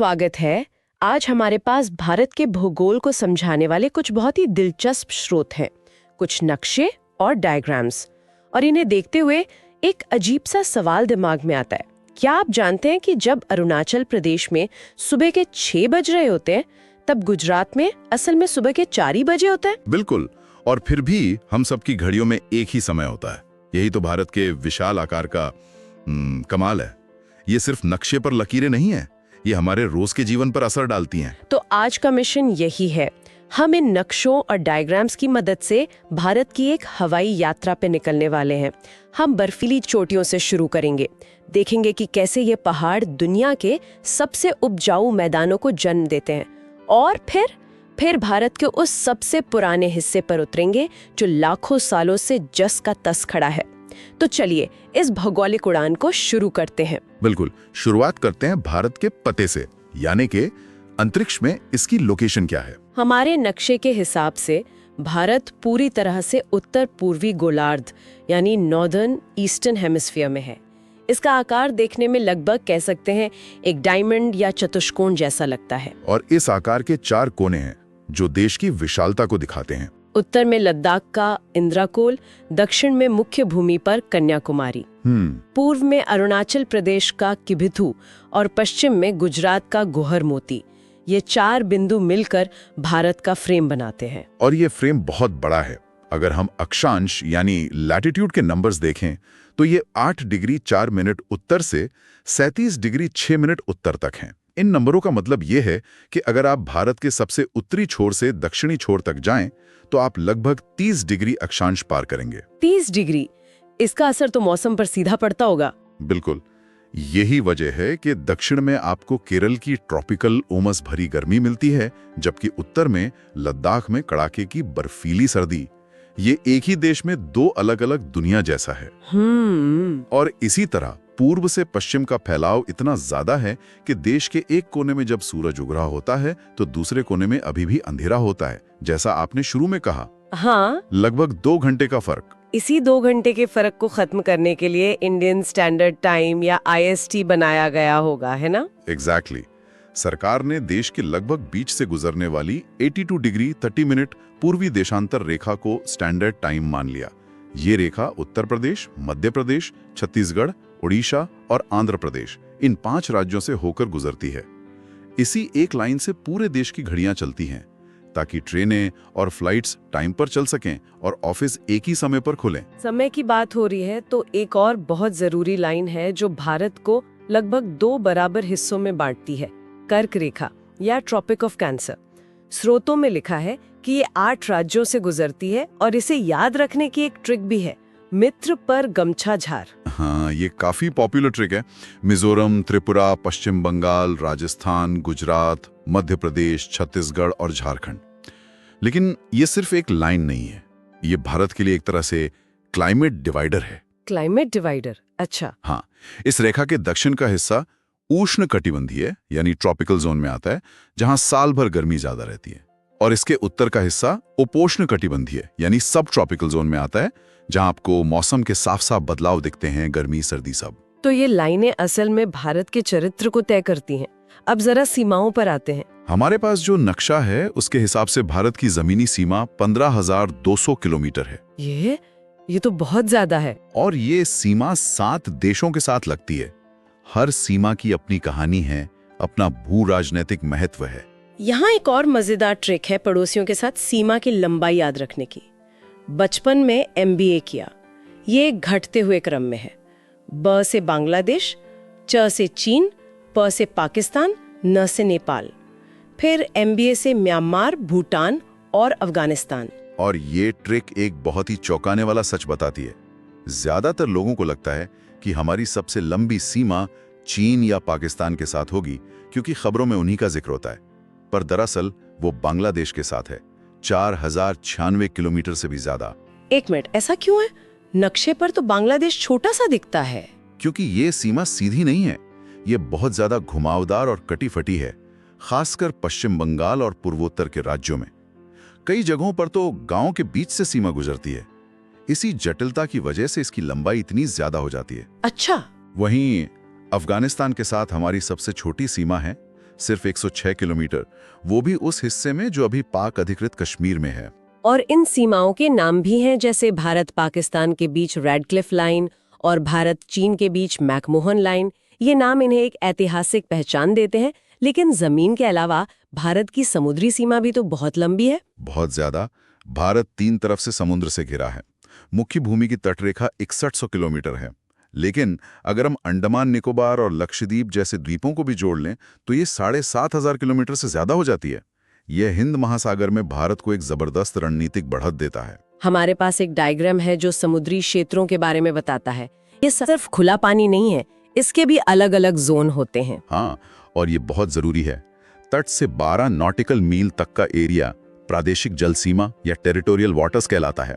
स्वागत है। आज हमारे पास भारत के भूगोल को समझाने वाले कुछ बहुत ही दिलचस्प स्रोत हैं, कुछ नक्शे और डायग्राम्स। और इन्हें देखते हुए एक अजीब सा सवाल दिमाग में आता है। क्या आप जानते हैं कि जब अरुणाचल प्रदेश में सुबह के 6 बज रहे होते हैं, तब गुजरात में असल में सुबह के 4 ही बजे होते हैं? बिल्कुल। और फिर भी हम सबकी घड़ियों में एक ही समय होता है। यही तो भारत के विशाल आकार का कमाल है। ये सिर्फ नक्शे पर लकीरें नहीं है, ये हमारे रोज के जीवन पर असर डालती हैं। तो आज का मिशन यही है। हम इन नक्शों और डायग्राम्स की मदद से भारत की एक हवाई यात्रा पे निकलने वाले हैं। हम बर्फीली चोटियों से शुरू करेंगे, देखेंगे कि कैसे ये पहाड़ दुनिया के सबसे उपजाऊ मैदानों को जन्म देते हैं, और फिर भारत के उस सबसे पुराने हिस्से पर उतरेंगे जो लाखों सालों से जस का तस खड़ा है। तो चलिए इस भौगोलिक उड़ान को शुरू करते हैं। बिल्कुल, शुरुआत करते हैं भारत के पते से, यानी कि अंतरिक्ष में इसकी लोकेशन क्या है। हमारे नक्शे के हिसाब से भारत पूरी तरह से उत्तर पूर्वी गोलार्ध यानी नॉर्दर्न ईस्टर्न हेमिस्फीयर में है। इसका आकार देखने में लगभग कह सकते हैं एक डायमंड या चतुष्कोण जैसा लगता है। और इस आकार के 4 कोने हैं जो देश की विशालता को दिखाते हैं। उत्तर में लद्दाख का इंद्राकोल, दक्षिण में मुख्य भूमि पर कन्याकुमारी, पूर्व में अरुणाचल प्रदेश का किबिथु और पश्चिम में गुजरात का गोहर मोती। ये 4 बिंदु मिलकर भारत का फ्रेम बनाते हैं। और ये फ्रेम बहुत बड़ा है। अगर हम अक्षांश यानी लैटिट्यूड के नंबर्स देखें तो ये 8 डिग्री 4 मिनट उत्तर से 37 डिग्री 6 मिनट उत्तर तक हैं। इन नंबरों का मतलब ये है कि अगर आप भारत के सबसे उत्तरी छोर से दक्षिणी छोर तक जाएं तो आप लगभग 30 डिग्री अक्षांश पार करेंगे। 30 डिग्री, इसका असर तो मौसम पर सीधा पड़ता होगा। बिल्कुल, यही वजह है कि दक्षिण में आपको केरल की ट्रॉपिकल उमस भरी गर्मी मिलती है, जबकि उत्तर में लद्दाख में कड़ाके की बर्फीली सर्दी। ये एक ही देश में 2 अलग-अलग दुनिया जैसा है। और इसी तरह पूर्व से पश्चिम का फैलाव इतना ज्यादा है कि देश के एक कोने में जब सूरज उग रहा होता है तो दूसरे कोने में अभी भी अंधेरा होता है, जैसा आपने शुरू में कहा। हाँ, लगभग 2 घंटे का फर्क। इसी 2 घंटे के फर्क को खत्म करने के लिए इंडियन स्टैंडर्ड टाइम या IST बनाया गया होगा, है ना? एग्जैक्टली। सरकार ने देश के लगभग बीच से गुजरने वाली 82 डिग्री 30 मिनट पूर्वी देशांतर रेखा को स्टैंडर्ड टाइम मान लिया। ये रेखा उत्तर प्रदेश, मध्य प्रदेश, छत्तीसगढ़, उड़ीसा और आंध्र प्रदेश, इन 5 राज्यों से होकर गुजरती है। इसी एक लाइन से पूरे देश की घड़ियां चलती हैं ताकि ट्रेनें और फ्लाइट्स टाइम पर चल सकें और ऑफिस एक ही समय पर खुलें। समय की बात हो रही है तो एक और बहुत जरूरी लाइन है जो भारत को लगभग 2 बराबर हिस्सों में बांटती है, कर्क रेखा या ट्रॉपिक ऑफ कैंसर। स्रोतों में लिखा है कि ये 8 राज्यों से गुजरती है और इसे याद रखने की एक ट्रिक भी है, मित्र पर गमछा झार। हाँ, ये काफी पॉपुलर ट्रिक है। मिजोरम, त्रिपुरा, पश्चिम बंगाल, राजस्थान, गुजरात, मध्य प्रदेश, छत्तीसगढ़ और झारखंड। लेकिन ये सिर्फ एक लाइन नहीं है, ये भारत के लिए एक तरह से क्लाइमेट डिवाइडर है। क्लाइमेट डिवाइडर, अच्छा। हाँ, इस रेखा के दक्षिण का हिस्सा उष्ण कटिबंधीय यानी ट्रॉपिकल जोन में आता है, जहां साल भर गर्मी ज्यादा रहती है। और इसके उत्तर का हिस्सा उपोष्ण कटिबंधीय यानी सब ट्रॉपिकल जोन में आता है, जहां आपको मौसम के साफ साफ बदलाव दिखते हैं, गर्मी सर्दी सब। तो ये लाइनें असल में भारत के चरित्र को तय करती हैं। अब जरा सीमाओं पर आते हैं। हमारे पास जो नक्शा है उसके हिसाब से भारत की जमीनी सीमा 15,200 किलोमीटर है। ये तो बहुत ज्यादा है। और ये सीमा 7 देशों के साथ लगती है। हर सीमा की अपनी कहानी है, अपना भू राजनीतिक महत्व है। यहाँ एक और मजेदार ट्रिक है पड़ोसियों के साथ सीमा की लंबाई याद रखने की। बचपन में MBA किया, ये घटते हुए क्रम में है। ब से बांग्लादेश, च से चीन, प से पाकिस्तान, न से नेपाल, फिर MBA से म्यांमार, भूटान और अफगानिस्तान। और ये ट्रिक एक बहुत ही चौंकाने वाला सच बताती है। ज्यादातर लोगों को लगता है कि हमारी सबसे लंबी सीमा चीन या पाकिस्तान के साथ होगी, क्योंकि खबरों में उन्हीं का जिक्र होता है, पर दरअसल वो बांग्लादेश के साथ है, 4096 किलोमीटर से भी ज्यादा। एक मिनट, ऐसा क्यों है? नक्शे पर तो बांग्लादेश छोटा सा दिखता है। क्योंकि ये सीमा सीधी नहीं है, ये बहुत ज्यादा घुमावदार और कटी फटी है, खासकर पश्चिम बंगाल और पूर्वोत्तर के राज्यों में। कई जगहों पर तो गांव के बीच से सीमा गुजरती है। इसी जटिलता की वजह से इसकी लंबाई इतनी ज्यादा हो जाती है। अच्छा। वहीं अफगानिस्तान के साथ हमारी सबसे छोटी सीमा है सिर्फ 106 किलोमीटर, वो भी उस हिस्से में जो अभी पाक अधिकृत कश्मीर में है। और इन सीमाओं के नाम भी हैं, जैसे भारत पाकिस्तान के बीच रेडक्लिफ लाइन और भारत चीन के बीच मैकमोहन लाइन। ये नाम इन्हें एक ऐतिहासिक पहचान देते हैं, लेकिन जमीन के अलावा भारत की समुद्री सीमा भी तो बहुत लंबी है। बहुत ज्यादा। भारत 3 तरफ से समुद्र से घिरा है। मुख्य भूमि की तटरेखा 6100 किलोमीटर है। लेकिन अगर हम अंडमान निकोबार और लक्षद्वीप जैसे द्वीपों को भी जोड़ लें तो ये 7500 किलोमीटर से ज्यादा हो जाती है। यह हिंद महासागर में भारत को एक जबरदस्त रणनीतिक बढ़त देता है। हमारे पास एक डायग्राम है जो समुद्री क्षेत्रों के बारे में बताता है। ये सिर्फ खुला पानी नहीं है, इसके भी अलग अलग जोन होते हैं। हाँ, और ये बहुत जरूरी है। तट से 12 नॉटिकल मील तक का एरिया प्रादेशिक जल सीमा या टेरिटोरियल वाटर्स कहलाता है।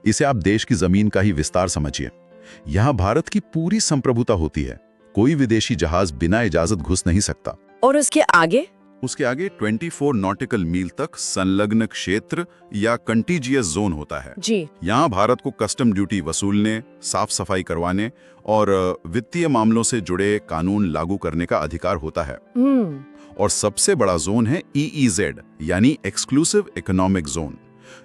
इसे आप देश की जमीन का ही विस्तार समझिए। यहाँ भारत की पूरी संप्रभुता होती है। कोई विदेशी जहाज बिना इजाजत घुस नहीं सकता। और उसके आगे 24 नॉटिकल मील तक संलग्न क्षेत्र या कंटीजियस जोन होता है जी। यहाँ भारत को कस्टम ड्यूटी वसूलने, साफ सफाई करवाने और वित्तीय मामलों से जुड़े कानून लागू करने का अधिकार होता है। और सबसे बड़ा जोन है EEZ यानी एक्सक्लूसिव इकोनॉमिक जोन।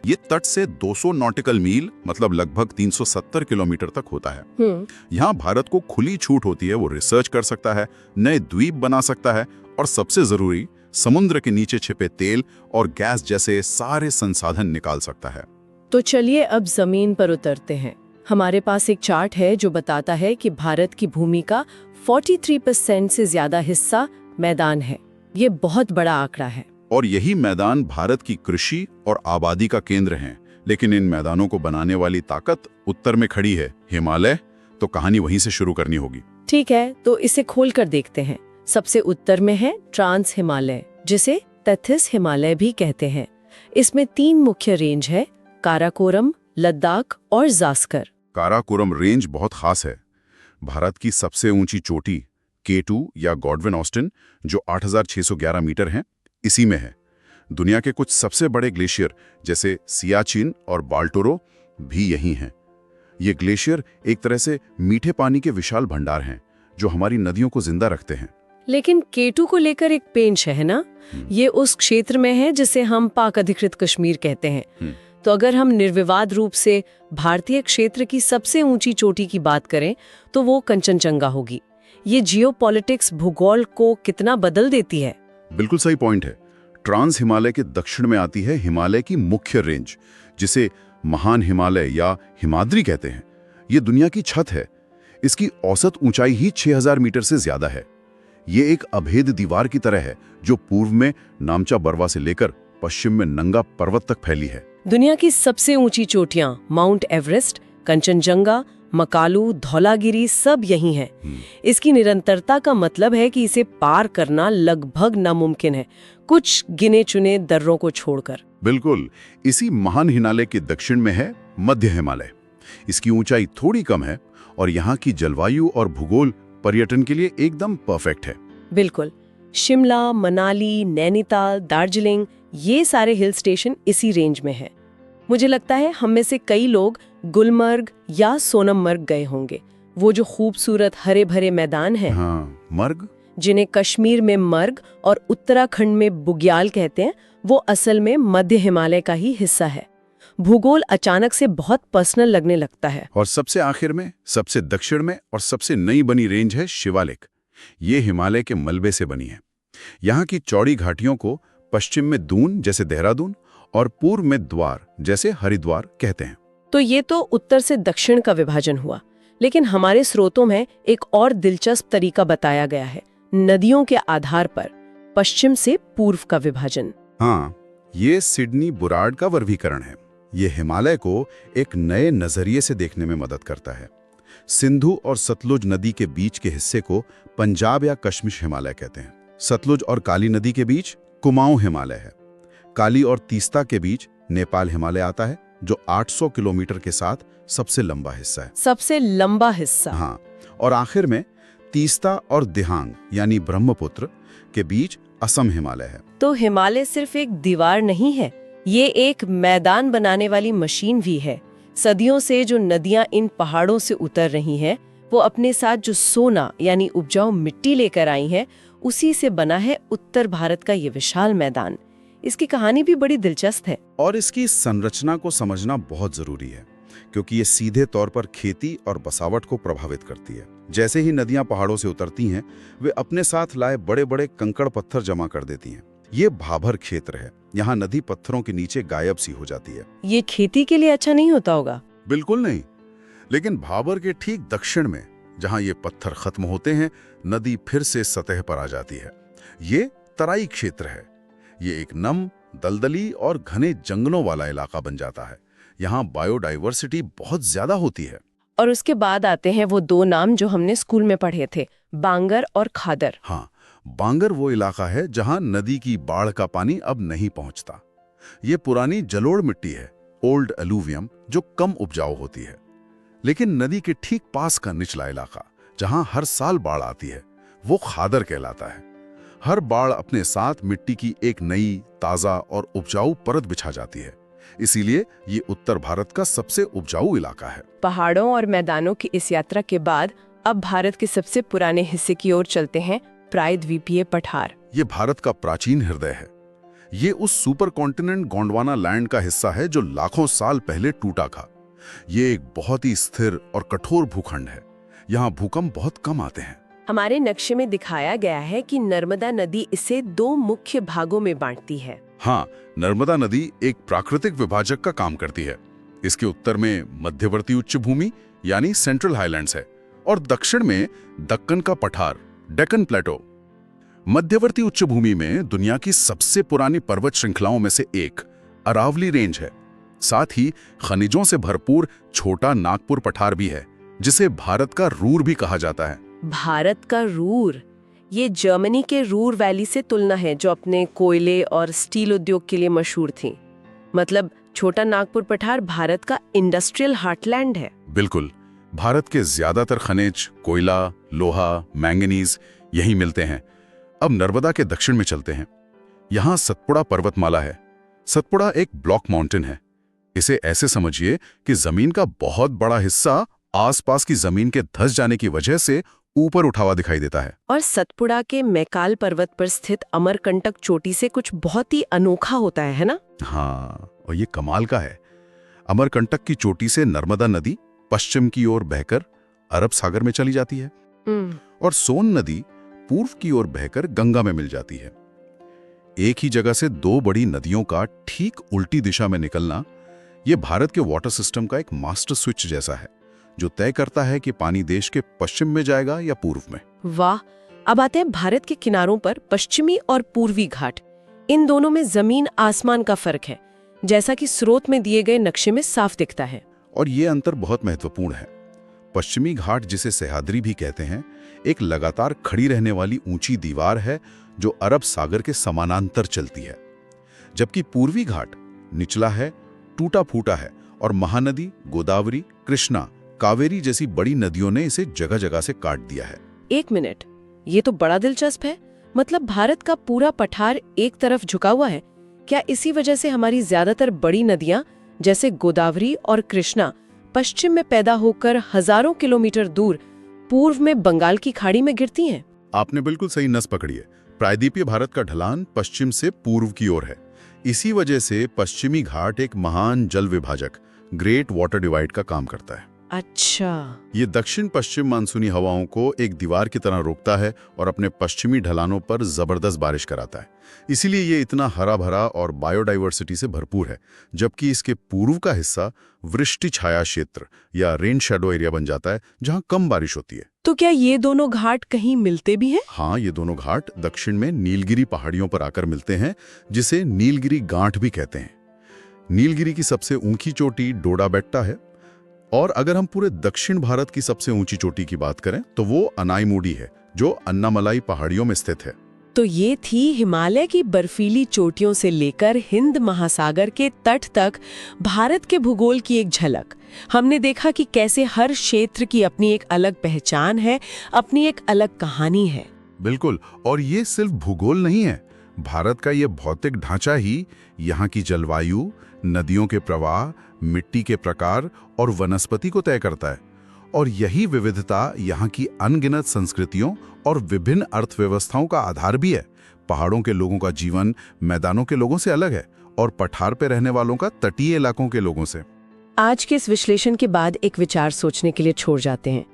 ये तट से 200 नॉटिकल मील मतलब लगभग 370 किलोमीटर तक होता है। यहाँ भारत को खुली छूट होती है। वो रिसर्च कर सकता है, नए द्वीप बना सकता है और सबसे जरूरी समुद्र के नीचे छिपे तेल और गैस जैसे सारे संसाधन निकाल सकता है। तो चलिए अब जमीन पर उतरते हैं। हमारे पास एक चार्ट है जो बताता है कि भारत की भूमि का 43% से ज्यादा हिस्सा मैदान है। ये बहुत बड़ा आंकड़ा है। और यही मैदान भारत की कृषि और आबादी का केंद्र हैं। लेकिन इन मैदानों को बनाने वाली ताकत उत्तर में खड़ी है, हिमालय। तो कहानी वहीं से शुरू करनी होगी। ठीक है, तो इसे खोलकर देखते हैं। सबसे उत्तर में है ट्रांस हिमालय, जिसे तथिस हिमालय भी कहते हैं। इसमें 3 मुख्य रेंज है, काराकोरम, लद्दाख और जास्कर। काराकोरम रेंज बहुत खास है। भारत की सबसे ऊंची चोटी K2 या गॉडविन ऑस्टिन जो 8611 मीटर है, इसी में है। दुनिया के कुछ सबसे बड़े ग्लेशियर जैसे सियाचिन और बाल्टोरो भी यही हैं। ये ग्लेशियर एक तरह से मीठे पानी के विशाल भंडार हैं जो हमारी नदियों को जिंदा रखते हैं। लेकिन K2 को लेकर एक पेंच है ना, ये उस क्षेत्र में है जिसे हम पाक अधिकृत कश्मीर कहते हैं। तो अगर हम निर्विवाद रूप से भारतीय क्षेत्र की सबसे ऊंची चोटी की बात करें तो वो कंचनजंगा होगी। ये जियोपॉलिटिक्स भूगोल को कितना बदल देती है। बिल्कुल सही पॉइंट है। ट्रांस हिमालय के दक्षिण में आती है हिमालय की मुख्य रेंज, जिसे महान हिमालय या हिमाद्री कहते हैं। ये दुनिया की छत है। इसकी औसत ऊंचाई ही 6000 मीटर से ज्यादा है। ये एक अभेद दीवार की तरह है जो पूर्व में नामचा बरवा से लेकर पश्चिम में नंगा पर्वत तक फैली है। दुनिया की सबसे ऊंची चोटियां माउंट एवरेस्ट, कंचनजंगा, मकालू, धौलागिरी सब यही हैं। इसकी निरंतरता का मतलब है कि इसे पार करना लगभग नामुमकिन है, कुछ गिने चुने दर्रों को छोड़कर। बिल्कुल। इसी महान हिमालय के दक्षिण में है मध्य हिमालय। इसकी ऊंचाई थोड़ी कम है और यहाँ की जलवायु और भूगोल पर्यटन के लिए एकदम परफेक्ट है। बिल्कुल। शिमला, मनाली, नैनीताल, दार्जिलिंग, ये सारे हिल स्टेशन इसी रेंज में हैं। मुझे लगता है हम में से कई लोग गुलमर्ग या सोनमर्ग गए होंगे। वो जो खूबसूरत हरे भरे मैदान हैं। हाँ, मर्ग, जिन्हें कश्मीर में मर्ग और उत्तराखंड में बुग्याल कहते हैं, वो असल में मध्य हिमालय का ही हिस्सा है। भूगोल अचानक से बहुत पर्सनल लगने लगता है। और सबसे आखिर में, सबसे दक्षिण में और सबसे नई बनी रेंज है शिवालिक। ये हिमालय के मलबे से बनी है। यहाँ की चौड़ी घाटियों को पश्चिम में दून जैसे देहरादून और पूर्व में द्वार जैसे हरिद्वार कहते हैं। तो ये तो उत्तर से दक्षिण का विभाजन हुआ, लेकिन हमारे स्रोतों में एक और दिलचस्प तरीका बताया गया है, नदियों के आधार पर पश्चिम से पूर्व का विभाजन। हाँ, ये सिडनी बुराड़ का वर्गीकरण है। ये हिमालय को एक नए नजरिए से देखने में मदद करता है। सिंधु और सतलुज नदी के बीच के हिस्से को पंजाब या कश्मीर हिमालय कहते हैं। सतलुज और काली नदी के बीच कुमाऊं हिमालय है। काली और तीस्ता के बीच नेपाल हिमालय आता है, जो 800 किलोमीटर के साथ सबसे लंबा हिस्सा है। सबसे लंबा हिस्सा। हाँ, और आखिर में तीस्ता और दिहांग यानी ब्रह्मपुत्र के बीच असम हिमालय है। तो हिमालय सिर्फ एक दीवार नहीं है, ये एक मैदान बनाने वाली मशीन भी है। सदियों से जो नदियां इन पहाड़ों से उतर रही हैं, वो अपने साथ जो सोना यानी उपजाऊ मिट्टी लेकर आई हैं, उसी से बना है उत्तर भारत का ये विशाल मैदान। इसकी कहानी भी बड़ी दिलचस्प है। और इसकी संरचना को समझना बहुत जरूरी है, क्योंकि ये सीधे तौर पर खेती और बसावट को प्रभावित करती है। जैसे ही नदियां पहाड़ों से उतरती हैं, वे अपने साथ लाए बड़े बड़े कंकड़ पत्थर जमा कर देती हैं। ये भाभर क्षेत्र है। यहाँ नदी पत्थरों के नीचे गायब सी हो जाती है। ये खेती के लिए अच्छा नहीं होता होगा। बिल्कुल नहीं, लेकिन भाबर के ठीक दक्षिण में जहां ये पत्थर खत्म होते हैं, नदी फिर से सतह पर आ जाती है। ये तराई क्षेत्र है। ये एक नम, दलदली और घने जंगलों वाला इलाका बन जाता है। यहाँ बायोडाइवर्सिटी बहुत ज्यादा होती है। और उसके बाद आते हैं वो दो नाम जो हमने स्कूल में पढ़े थे, बांगर और खादर। हाँ, बांगर वो इलाका है जहां नदी की बाढ़ का पानी अब नहीं पहुंचता। ये पुरानी जलोढ़ मिट्टी है, ओल्ड अलूवियम, जो कम उपजाऊ होती है। लेकिन नदी के ठीक पास का निचला इलाका जहां हर साल बाढ़ आती है, वो खादर कहलाता है। हर बाढ़ अपने साथ मिट्टी की एक नई, ताजा और उपजाऊ परत बिछा जाती है। इसीलिए ये उत्तर भारत का सबसे उपजाऊ इलाका है। पहाड़ों और मैदानों की इस यात्रा के बाद अब भारत के सबसे पुराने हिस्से की ओर चलते हैं, प्रायद्वीपीय पठार। ये भारत का प्राचीन हृदय है। ये उस सुपर कॉन्टिनेंट गोंडवाना लैंड का हिस्सा है जो लाखों साल पहले टूटा था। ये एक बहुत ही स्थिर और कठोर भूखंड है। यहाँ भूकंप बहुत कम आते हैं। हमारे नक्शे में दिखाया गया है कि नर्मदा नदी इसे दो मुख्य भागों में बांटती है। हाँ, नर्मदा नदी एक प्राकृतिक विभाजक का काम करती है। इसके उत्तर में मध्यवर्ती उच्च भूमि यानी सेंट्रल हाईलैंड्स है और दक्षिण में दक्कन का पठार, डेक्कन प्लेटो। मध्यवर्ती उच्च भूमि में दुनिया की सबसे पुरानी पर्वत श्रृंखलाओं में से एक अरावली रेंज है। साथ ही खनिजों से भरपूर छोटा नागपुर पठार भी है, जिसे भारत का रूर भी कहा जाता है। भारत का रूर, ये जर्मनी के रूर वैली से तुलना है, जो अपने कोयले और स्टील उद्योग के लिए मशहूर थी। मतलब छोटा नागपुर पठार भारत का इंडस्ट्रियल हार्टलैंड है। बिल्कुल, भारत के ज्यादातर खनिज, कोयला, लोहा, मैंगनीज यहीं मिलते हैं। अब नर्मदा के दक्षिण में चलते हैं। यहाँ सतपुड़ा पर्वतमाला है। सतपुड़ा एक ब्लॉक माउंटेन है। इसे ऐसे समझिए कि जमीन का बहुत बड़ा हिस्सा आसपास की जमीन के धंस जाने की वजह से ऊपर उठा हुआ दिखाई देता है। और सतपुड़ा के मैकाल पर्वत पर स्थित अमरकंटक चोटी से कुछ बहुत ही अनोखा होता है ना? हाँ, और ये कमाल का है। अमरकंटक की चोटी से नर्मदा नदी पश्चिम की ओर बहकर अरब सागर में चली जाती है और सोन नदी पूर्व की ओर बहकर गंगा में मिल जाती है। एक ही जगह से दो बड़ी नदियों का ठीक उल्टी दिशा में निकलना, यह भारत के वाटर सिस्टम का एक मास्टर स्विच जैसा है, जो तय करता है कि पानी देश के पश्चिम में जाएगा या पूर्व में। वाह! अब आते हैं भारत के किनारों पर पश्चिमी और पूर्वी घाट। इन दोनों में जमीन आसमान का फर्क है, जैसा कि स्रोत में दिए गए नक्शे में साफ दिखता है। और ये अंतर बहुत महत्वपूर्ण है। पश्चिमी घाट, जिसे सह्याद्री भी कहते हैं, एक लगातार खड़ी रहने वाली ऊंची दीवार है जो अरब सागर के समानांतर चलती है। जबकि पूर्वी घाट निचला है, टूटा फूटा है और महानदी, गोदावरी, कृष्णा, कावेरी जैसी बड़ी नदियों ने इसे जगह जगह से काट दिया है। एक मिनट, ये तो बड़ा दिलचस्प है। मतलब भारत का पूरा पठार एक तरफ झुका हुआ है। क्या इसी वजह से हमारी ज्यादातर बड़ी नदियां जैसे गोदावरी और कृष्णा पश्चिम में पैदा होकर हजारों किलोमीटर दूर पूर्व में बंगाल की खाड़ी में गिरती हैं? आपने बिल्कुल सही नस पकड़ी है। प्रायद्वीपीय भारत का ढलान पश्चिम से पूर्व की ओर है। इसी वजह से पश्चिमी घाट एक महान जल विभाजक, ग्रेट वाटर डिवाइड का काम करता है। अच्छा, ये दक्षिण पश्चिम मानसूनी हवाओं को एक दीवार की तरह रोकता है और अपने पश्चिमी ढलानों पर जबरदस्त बारिश कराता है। इसीलिए ये इतना हरा भरा और बायोडाइवर्सिटी से भरपूर है। जबकि इसके पूर्व का हिस्सा वृष्टि छाया क्षेत्र या रेन शैडो एरिया बन जाता है, जहां कम बारिश होती है। तो क्या ये दोनों घाट कहीं मिलते भी हैं? हाँ, ये दोनों घाट दक्षिण में नीलगिरी पहाड़ियों पर आकर मिलते हैं, जिसे नीलगिरी गांठ भी कहते हैं। नीलगिरी की सबसे ऊंची चोटी डोडा बेट्टा है और अगर हम पूरे दक्षिण भारत की सबसे ऊंची चोटी की बात करें तो वो अनाईमुडी है, जो अन्नामलाई पहाड़ियों में स्थित है। तो ये थी हिमालय की बर्फीली चोटियों से लेकर हिंद महासागर के तट तक भारत के भूगोल की एक झलक। हमने देखा कि कैसे हर क्षेत्र की अपनी एक अलग पहचान है, अपनी एक अलग कहानी है। बिल्कुल, और ये सिर्फ भूगोल नहीं है। भारत का ये भौतिक ढांचा ही यहाँ की जलवायु, नदियों के प्रवाह, मिट्टी के प्रकार और वनस्पति को तय करता है। और यही विविधता यहाँ की अनगिनत संस्कृतियों और विभिन्न अर्थव्यवस्थाओं का आधार भी है। पहाड़ों के लोगों का जीवन मैदानों के लोगों से अलग है और पठार पे रहने वालों का तटीय इलाकों के लोगों से। आज के इस विश्लेषण के बाद एक विचार सोचने के लिए छोड़ जाते हैं।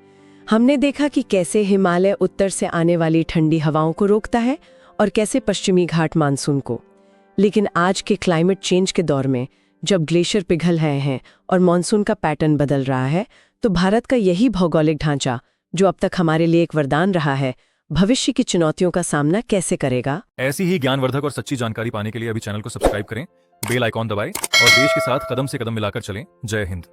हमने देखा कि कैसे हिमालय उत्तर से आने वाली ठंडी हवाओं को रोकता है और कैसे पश्चिमी घाट मानसून को। लेकिन आज के क्लाइमेट चेंज के दौर में जब ग्लेशियर पिघल रहे हैं और मानसून का पैटर्न बदल रहा है, तो भारत का यही भौगोलिक ढांचा, जो अब तक हमारे लिए एक वरदान रहा है, भविष्य की चुनौतियों का सामना कैसे करेगा। ऐसी ही ज्ञानवर्धक और सच्ची जानकारी पाने के लिए अभी चैनल को सब्सक्राइब करें, बेल आइकॉन दबाएं और देश के साथ कदम से कदम मिलाकर चलें। जय हिंद।